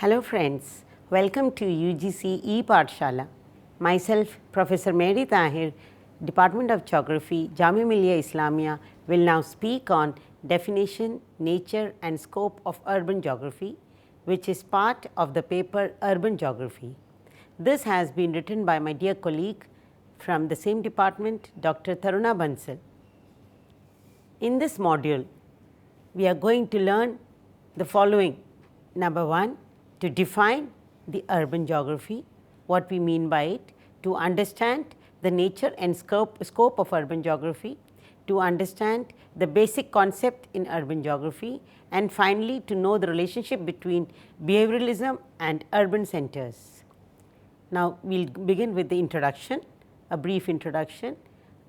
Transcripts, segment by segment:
Hello friends, welcome to UGC E-Pathshala. Myself Professor Mary Tahir, Department of Geography, Jamia Millia Islamia will now speak on definition, nature and scope of urban geography, which is part of the paper Urban Geography. This has been written by my dear colleague from the same department, Dr. Taruna Bansal. In this module, we are going to learn the following. Number 1, to define the urban geography, what we mean by it, to understand the nature and scope of urban geography, to understand the basic concept in urban geography, and finally, to know the relationship between behavioralism and urban centers. Now, we will begin with the introduction, a brief introduction.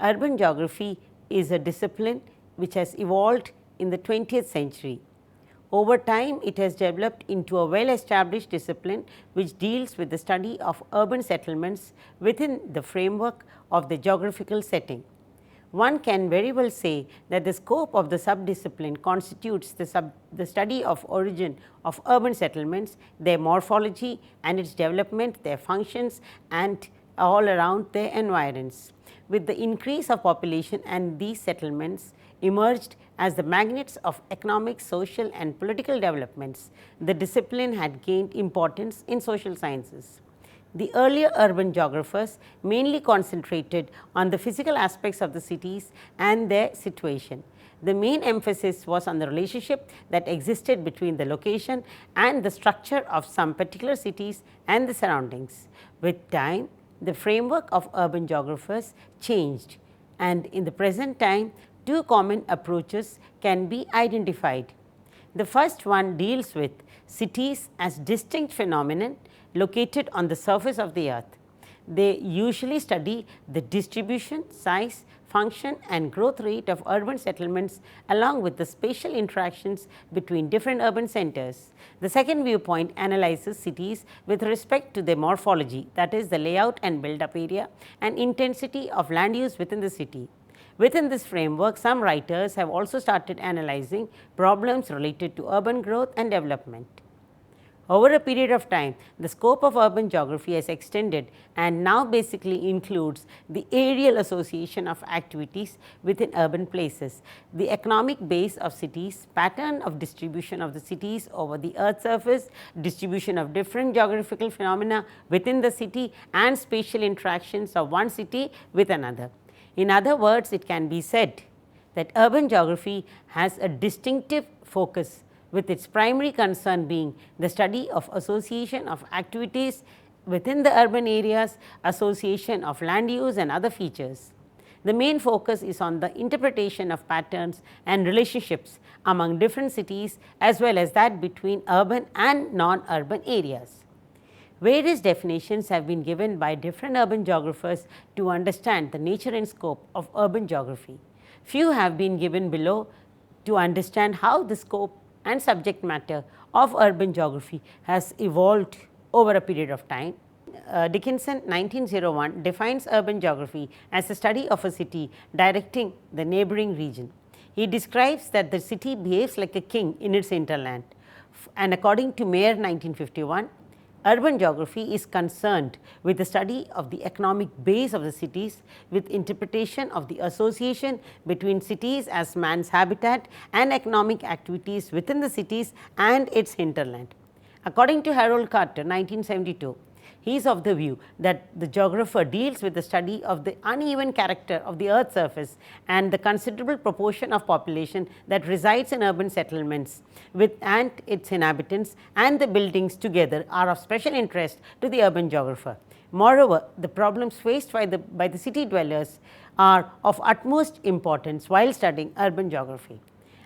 Urban geography is a discipline which has evolved in the 20th century. Over time, it has developed into a well-established discipline which deals with the study of urban settlements within the framework of the geographical setting. One can very well say that the scope of the subdiscipline constitutes the study of origin of urban settlements, their morphology and its development, their functions and all around their environs. With the increase of population and these settlements emerged as the magnets of economic, social and political developments, the discipline had gained importance in social sciences. The earlier urban geographers mainly concentrated on the physical aspects of the cities and their situation. The main emphasis was on the relationship that existed between the location and the structure of some particular cities and the surroundings. With time, the framework of urban geographers changed, and in the present time, two common approaches can be identified. The first one deals with cities as distinct phenomenon located on the surface of the earth. They usually study the distribution, size, function and growth rate of urban settlements along with the spatial interactions between different urban centers. The second viewpoint analyzes cities with respect to their morphology, that is the layout and build-up area and intensity of land use within the city. Within this framework, some writers have also started analyzing problems related to urban growth and development. Over a period of time, the scope of urban geography has extended and now basically includes the areal association of activities within urban places, the economic base of cities, pattern of distribution of the cities over the earth surface, distribution of different geographical phenomena within the city and spatial interactions of one city with another. In other words, it can be said that urban geography has a distinctive focus, with its primary concern being the study of association of activities within the urban areas, association of land use and other features. The main focus is on the interpretation of patterns and relationships among different cities as well as that between urban and non-urban areas. Various definitions have been given by different urban geographers to understand the nature and scope of urban geography. Few have been given below to understand how the scope and subject matter of urban geography has evolved over a period of time. Dickinson 1901 defines urban geography as the study of a city directing the neighboring region. He describes that the city behaves like a king in its hinterland, and according to Mayer 1951, urban geography is concerned with the study of the economic base of the cities with interpretation of the association between cities as man's habitat and economic activities within the cities and its hinterland. According to Harold Carter 1972, he is of the view that the geographer deals with the study of the uneven character of the earth's surface and the considerable proportion of population that resides in urban settlements and its inhabitants and the buildings together are of special interest to the urban geographer. Moreover, the problems faced by the city dwellers are of utmost importance while studying urban geography.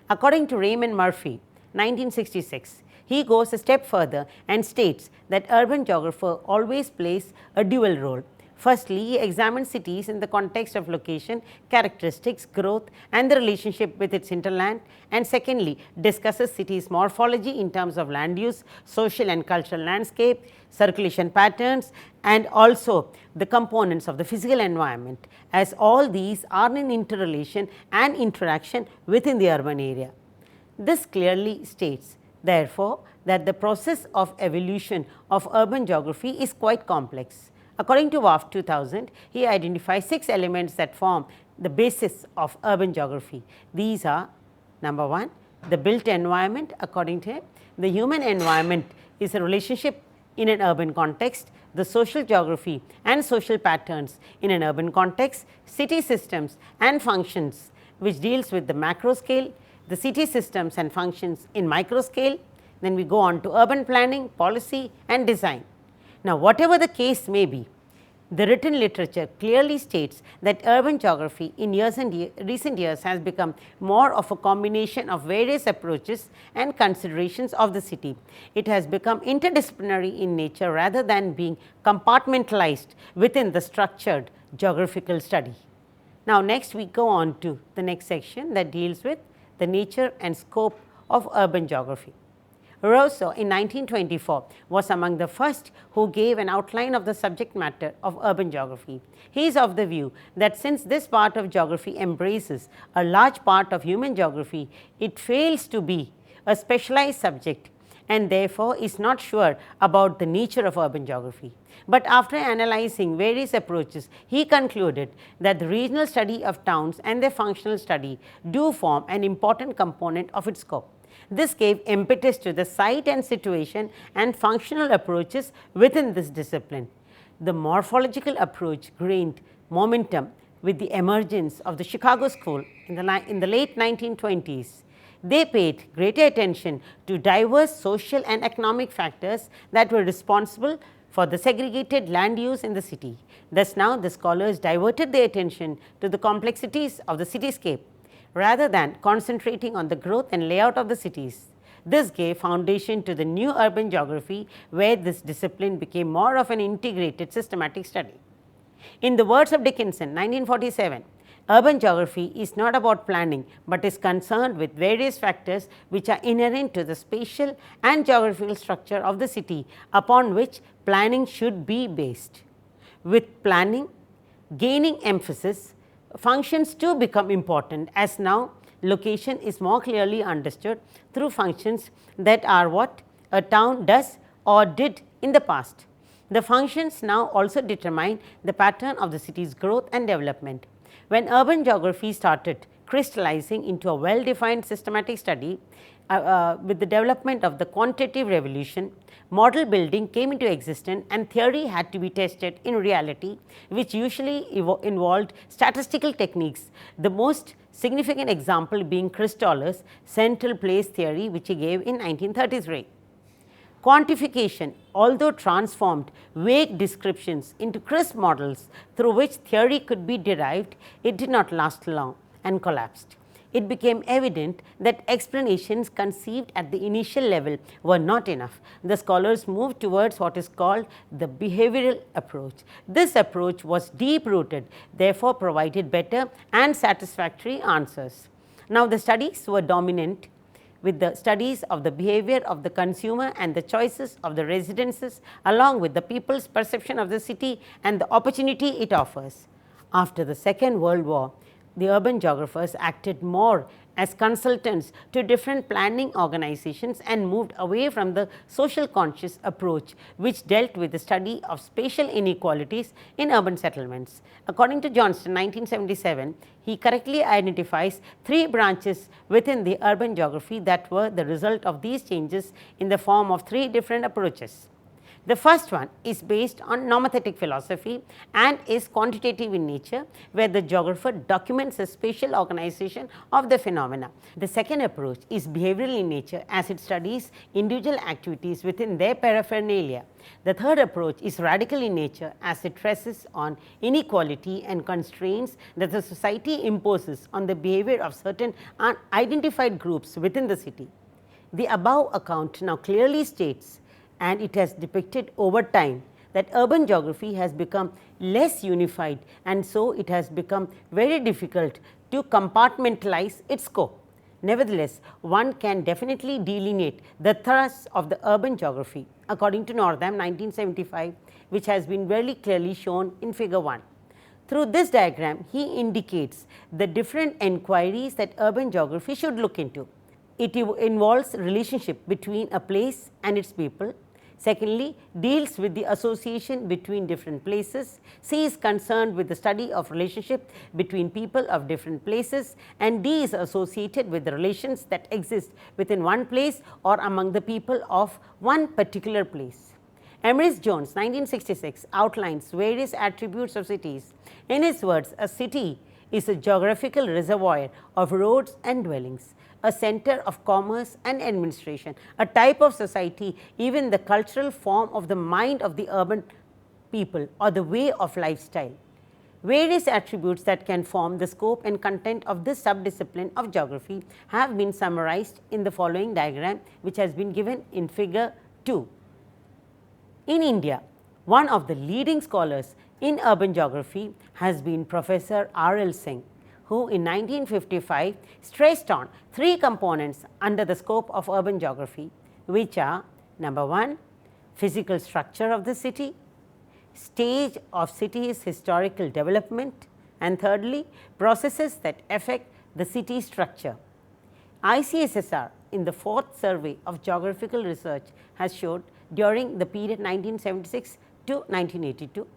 According to Raymond Murphy 1966, he goes a step further and states that urban geographer always plays a dual role. Firstly, he examines cities in the context of location, characteristics, growth and the relationship with its hinterland, and secondly, discusses cities' morphology in terms of land use, social and cultural landscape, circulation patterns and also the components of the physical environment, as all these are in interrelation and interaction within the urban area. This clearly states, therefore, that the process of evolution of urban geography is quite complex. According to WARF 2000, he identifies 6 elements that form the basis of urban geography. These are: number 1, the built environment. According to him, the human environment is a relationship in an urban context, the social geography and social patterns in an urban context, city systems and functions which deals with the macro scale, the city systems and functions in micro scale. Then we go on to urban planning, policy and design. Now, whatever the case may be, the written literature clearly states that urban geography in recent years has become more of a combination of various approaches and considerations of the city. It has become interdisciplinary in nature rather than being compartmentalized within the structured geographical study. Now, next we go on to the next section that deals with the nature and scope of urban geography. Rousseau in 1924 was among the first who gave an outline of the subject matter of urban geography. He is of the view that since this part of geography embraces a large part of human geography, it fails to be a specialized subject and therefore is not sure about the nature of urban geography. But after analyzing various approaches, he concluded that the regional study of towns and their functional study do form an important component of its scope. This gave impetus to the site and situation and functional approaches within this discipline. The morphological approach gained momentum with the emergence of the Chicago School in the late 1920s. They paid greater attention to diverse social and economic factors that were responsible for the segregated land use in the city. Thus, now the scholars diverted their attention to the complexities of the cityscape rather than concentrating on the growth and layout of the cities. This gave foundation to the new urban geography, where this discipline became more of an integrated systematic study. In the words of Dickinson, 1947, urban geography is not about planning, but is concerned with various factors which are inherent to the spatial and geographical structure of the city upon which planning should be based. With planning gaining emphasis, functions too become important, as now location is more clearly understood through functions that are what a town does or did in the past. The functions now also determine the pattern of the city's growth and development. When urban geography started crystallizing into a well-defined systematic study, with the development of the quantitative revolution, model building came into existence and theory had to be tested in reality, which usually involved statistical techniques. The most significant example being Christoller's central place theory, which he gave in 1933. Quantification, although transformed vague descriptions into crisp models through which theory could be derived, it did not last long and collapsed. It became evident that explanations conceived at the initial level were not enough. The scholars moved towards what is called the behavioral approach. This approach was deep-rooted, therefore provided better and satisfactory answers. Now, the studies were dominant with the studies of the behavior of the consumer and the choices of the residences, along with the people's perception of the city and the opportunity it offers. After the Second World War, the urban geographers acted more as consultants to different planning organizations and moved away from the social conscious approach, which dealt with the study of spatial inequalities in urban settlements. According to Johnston, 1977, he correctly identifies 3 branches within the urban geography that were the result of these changes in the form of 3 different approaches. The first one is based on nomothetic philosophy and is quantitative in nature, where the geographer documents the spatial organization of the phenomena. The second approach is behavioral in nature, as it studies individual activities within their paraphernalia. The third approach is radical in nature, as it stresses on inequality and constraints that the society imposes on the behavior of certain unidentified groups within the city. The above account now clearly states, and it has depicted over time, that urban geography has become less unified, and so it has become very difficult to compartmentalize its scope. Nevertheless, one can definitely delineate the thrust of the urban geography according to Northam 1975, which has been very clearly shown in figure 1. Through this diagram, he indicates the different enquiries that urban geography should look into. it involves relationship between a place and its people. Secondly, deals with the association between different places. C is concerned with the study of relationship between people of different places, and D is associated with the relations that exist within one place or among the people of one particular place. Emrys Jones, 1966, outlines various attributes of cities. In his words, a city is a geographical reservoir of roads and dwellings, a center of commerce and administration, a type of society, even the cultural form of the mind of the urban people or the way of lifestyle. Various attributes that can form the scope and content of this subdiscipline of geography have been summarized in the following diagram, which has been given in figure 2. In India, one of the leading scholars in urban geography has been Professor R.L. Singh, who in 1955 stressed on 3 components under the scope of urban geography, which are number 1, physical structure of the city, stage of city's historical development, and thirdly, processes that affect the city structure. ICSSR in the 4th survey of geographical research has showed during the period 1976 to 1982,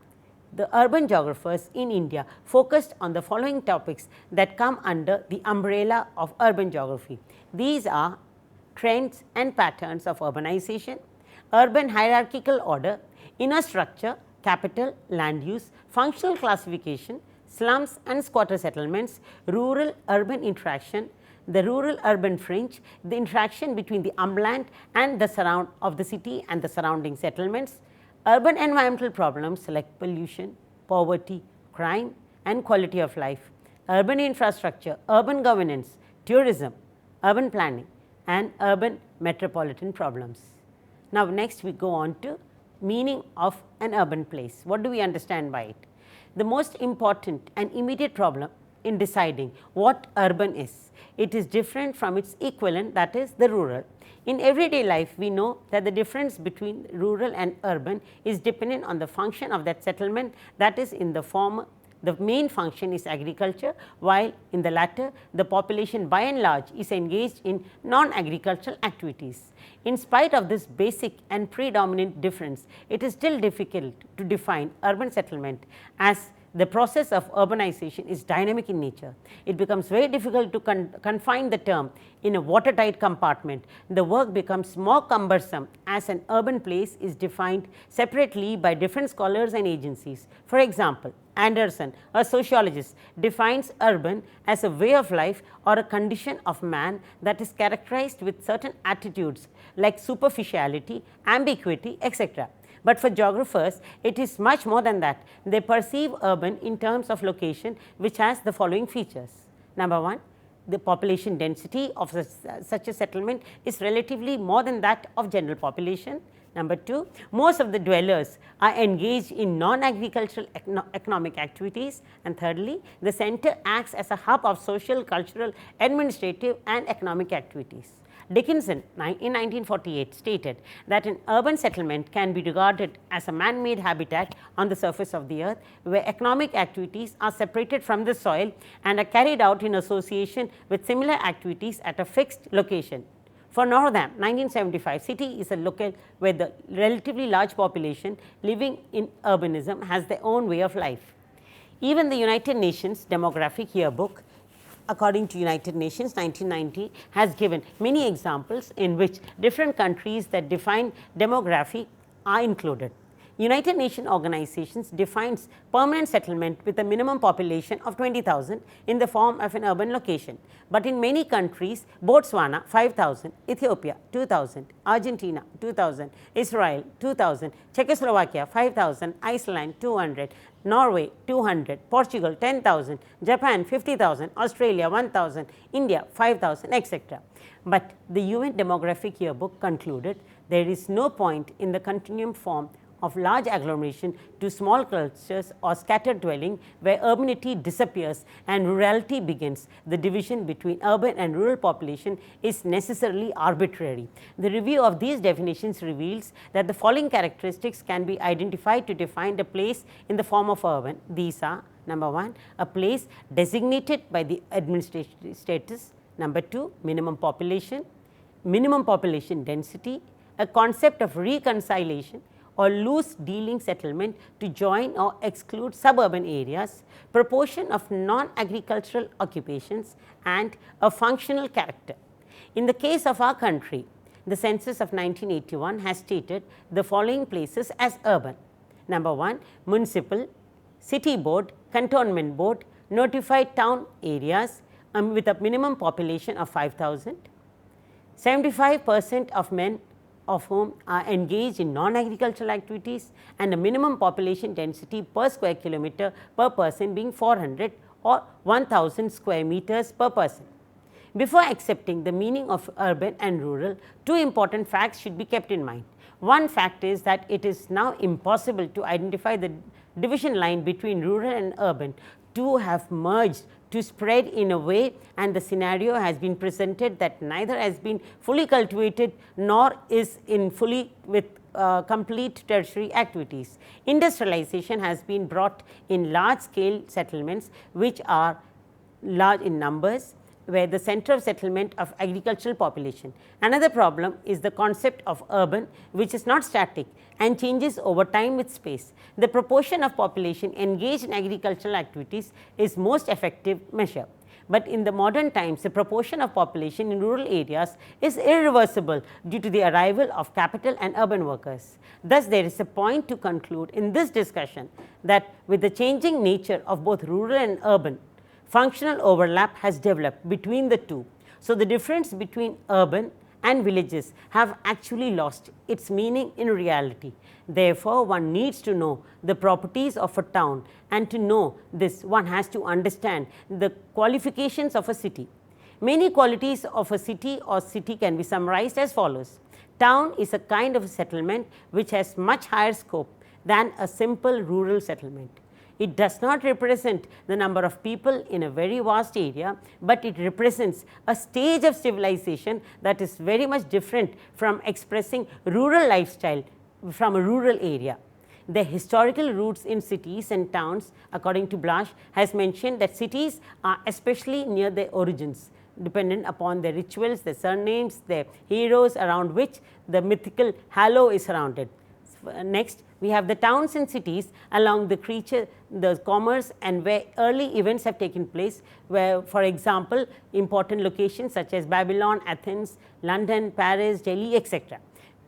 the urban geographers in India focused on the following topics that come under the umbrella of urban geography. These are trends and patterns of urbanization, urban hierarchical order, inner structure, capital, land use, functional classification, slums and squatter settlements, rural-urban interaction, the rural-urban fringe, the interaction between the umland and the surround of the city and the surrounding settlements, urban environmental problems like pollution, poverty, crime and quality of life, urban infrastructure, urban governance, tourism, urban planning and urban metropolitan problems. Now, next we go on to meaning of an urban place. What do we understand by it? The most important and immediate problem in deciding what urban is. It is different from its equivalent, that is the rural. In everyday life, we know that the difference between rural and urban is dependent on the function of that settlement, that is in the former, the main function is agriculture, while in the latter, the population by and large is engaged in non-agricultural activities. In spite of this basic and predominant difference, it is still difficult to define urban settlement, as the process of urbanization is dynamic in nature. It becomes very difficult to confine the term in a watertight compartment. The work becomes more cumbersome as an urban place is defined separately by different scholars and agencies. For example, Anderson, a sociologist, defines urban as a way of life or a condition of man that is characterized with certain attitudes like superficiality, ambiguity, etc. But for geographers, it is much more than that. They perceive urban in terms of location, which has the following features. Number 1, the population density of such a settlement is relatively more than that of general population. Number 2, most of the dwellers are engaged in non-agricultural economic activities. And thirdly, the center acts as a hub of social, cultural, administrative and economic activities. Dickinson in 1948 stated that an urban settlement can be regarded as a man-made habitat on the surface of the earth, where economic activities are separated from the soil and are carried out in association with similar activities at a fixed location. For Northam, 1975, city is a locale where the relatively large population living in urbanism has their own way of life. Even the United Nations Demographic Yearbook, according to United Nations 1990, has given many examples in which different countries that define demography are included. United Nations organizations defines permanent settlement with a minimum population of 20,000 in the form of an urban location. But in many countries, Botswana 5,000, Ethiopia 2,000, Argentina 2,000, Israel 2,000, Czechoslovakia 5,000, Iceland 200, Norway 200, Portugal 10,000, Japan 50,000, Australia 1,000, India 5,000, etc. But the UN Demographic Yearbook concluded there is no point in the continuum form of large agglomeration to small clusters or scattered dwelling where urbanity disappears and rurality begins. The division between urban and rural population is necessarily arbitrary. The review of these definitions reveals that the following characteristics can be identified to define a place in the form of urban. These are: number 1, a place designated by the administrative status. Number 2, minimum population density, a concept of reconciliation or loose dealing settlement to join or exclude suburban areas, proportion of non-agricultural occupations, and a functional character. In the case of our country, the census of 1981 has stated the following places as urban. Number 1, municipal, city board, cantonment board, notified town areas with a minimum population of 5,000. 75% of men of whom are engaged in non-agricultural activities, and a minimum population density per square kilometer per person being 400 or 1000 square meters per person. Before accepting the meaning of urban and rural, two important facts should be kept in mind. One fact is that it is now impossible to identify the division line between rural and urban. Two have merged to spread in a way, and the scenario has been presented that neither has been fully cultivated nor is in fully with complete tertiary activities. Industrialization has been brought in large scale settlements which are large in numbers, where the center of settlement of agricultural population. Another problem is the concept of urban, which is not static and changes over time with space. The proportion of population engaged in agricultural activities is most effective measure. But in the modern times, the proportion of population in rural areas is irreversible due to the arrival of capital and urban workers. Thus, there is a point to conclude in this discussion that with the changing nature of both rural and urban, functional overlap has developed between the two. So, the difference between urban and villages have actually lost its meaning in reality. Therefore, one needs to know the properties of a town, and to know this one has to understand the qualifications of a city. Many qualities of a city or city can be summarized as follows. Town is a kind of a settlement which has much higher scope than a simple rural settlement. It does not represent the number of people in a very vast area, but it represents a stage of civilization that is very much different from expressing rural lifestyle from a rural area. The historical roots in cities and towns, according to Blasch, has mentioned that cities are especially near their origins, dependent upon their rituals, their surnames, their heroes around which the mythical halo is surrounded. Next, we have the towns and cities along the commerce and where early events have taken place, where, for example, important locations such as Babylon, Athens, London, Paris, Delhi, etc.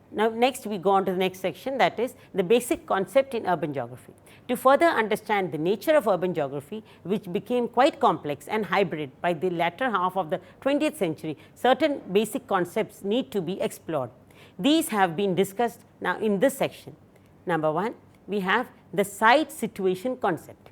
Now, next we go on to the next section, that is the basic concept in urban geography. To further understand the nature of urban geography, which became quite complex and hybrid by the latter half of the 20th century, certain basic concepts need to be explored. These have been discussed now in this section. Number 1, we have the site situation concept.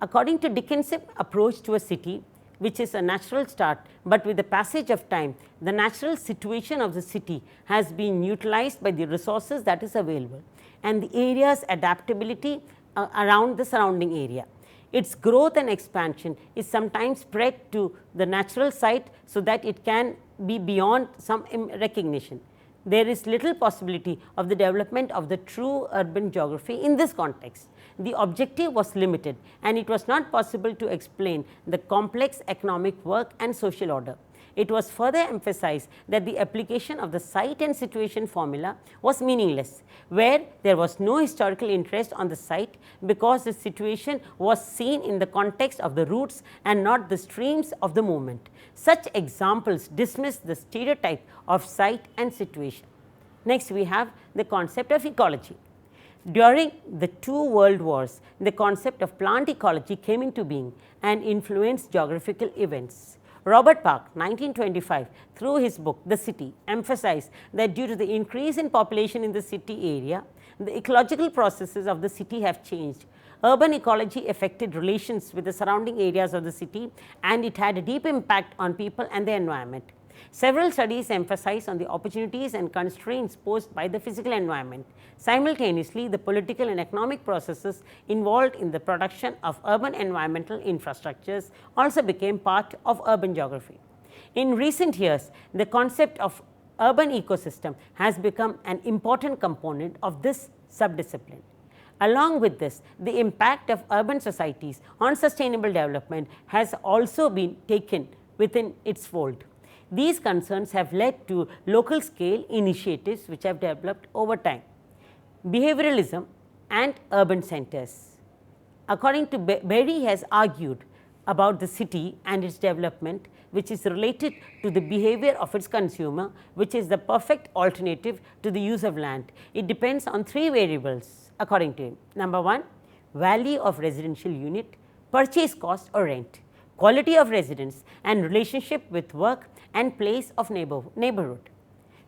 According to Dickinson's approach to a city, which is a natural start, but with the passage of time, the natural situation of the city has been utilized by the resources that is available and the area's adaptability around the surrounding area. Its growth and expansion is sometimes spread to the natural site so that it can be beyond some recognition. There is little possibility of the development of the true urban geography in this context. The objective was limited, and it was not possible to explain the complex economic work and social order. It was further emphasized that the application of the site and situation formula was meaningless, where there was no historical interest on the site because the situation was seen in the context of the routes and not the streams of the movement. Such examples dismiss the stereotype of site and situation. Next, we have the concept of ecology. During the two world wars, the concept of plant ecology came into being and influenced geographical events. Robert Park, 1925, through his book The City, emphasized that due to the increase in population in the city area, the ecological processes of the city have changed. Urban ecology affected relations with the surrounding areas of the city, and it had a deep impact on people and the environment. Several studies emphasize on the opportunities and constraints posed by the physical environment. Simultaneously, the political and economic processes involved in the production of urban environmental infrastructures also became part of urban geography. In recent years, the concept of urban ecosystem has become an important component of this subdiscipline. Along with this, the impact of urban societies on sustainable development has also been taken within its fold. These concerns have led to local scale initiatives which have developed over time. Behavioralism and urban centers. According to Berry has argued about the city and its development, which is related to the behavior of its consumer, which is the perfect alternative to the use of land. It depends on three variables according to him. Number one, value of residential unit, purchase cost or rent, quality of residence and relationship with work and place of neighborhood.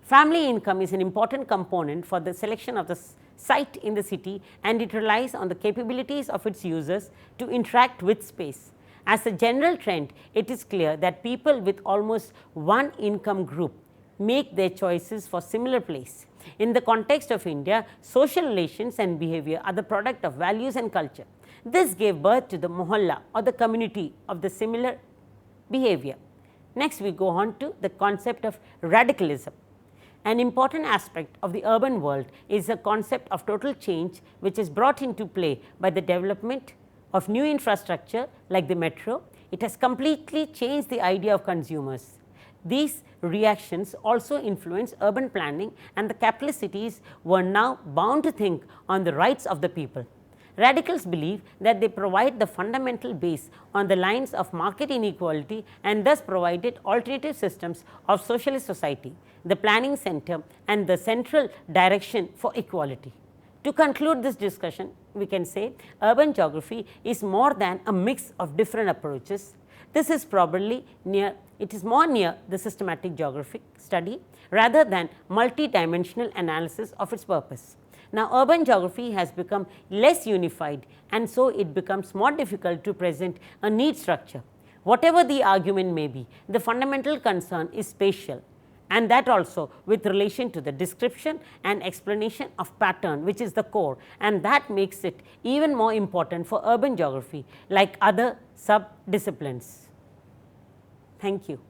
Family income is an important component for the selection of the site in the city, and it relies on the capabilities of its users to interact with space. As a general trend, it is clear that people with almost one income group make their choices for similar place. In the context of India, social relations and behavior are the product of values and culture. This gave birth to the mohalla or the community of the similar behavior. Next, we go on to the concept of radicalism. An important aspect of the urban world is the concept of total change, which is brought into play by the development of new infrastructure like the metro. It has completely changed the idea of consumers. These reactions also influence urban planning, and the capitalist cities were now bound to think on the rights of the people. Radicals believe that they provide the fundamental base on the lines of market inequality and thus provided alternative systems of socialist society, the planning center and the central direction for equality. To conclude this discussion, we can say urban geography is more than a mix of different approaches. This is probably more near the systematic geographic study rather than multi-dimensional analysis of its purpose. Now, urban geography has become less unified, and so it becomes more difficult to present a neat structure. Whatever the argument may be, the fundamental concern is spatial, and that also with relation to the description and explanation of pattern, which is the core, and that makes it even more important for urban geography like other sub-disciplines. Thank you.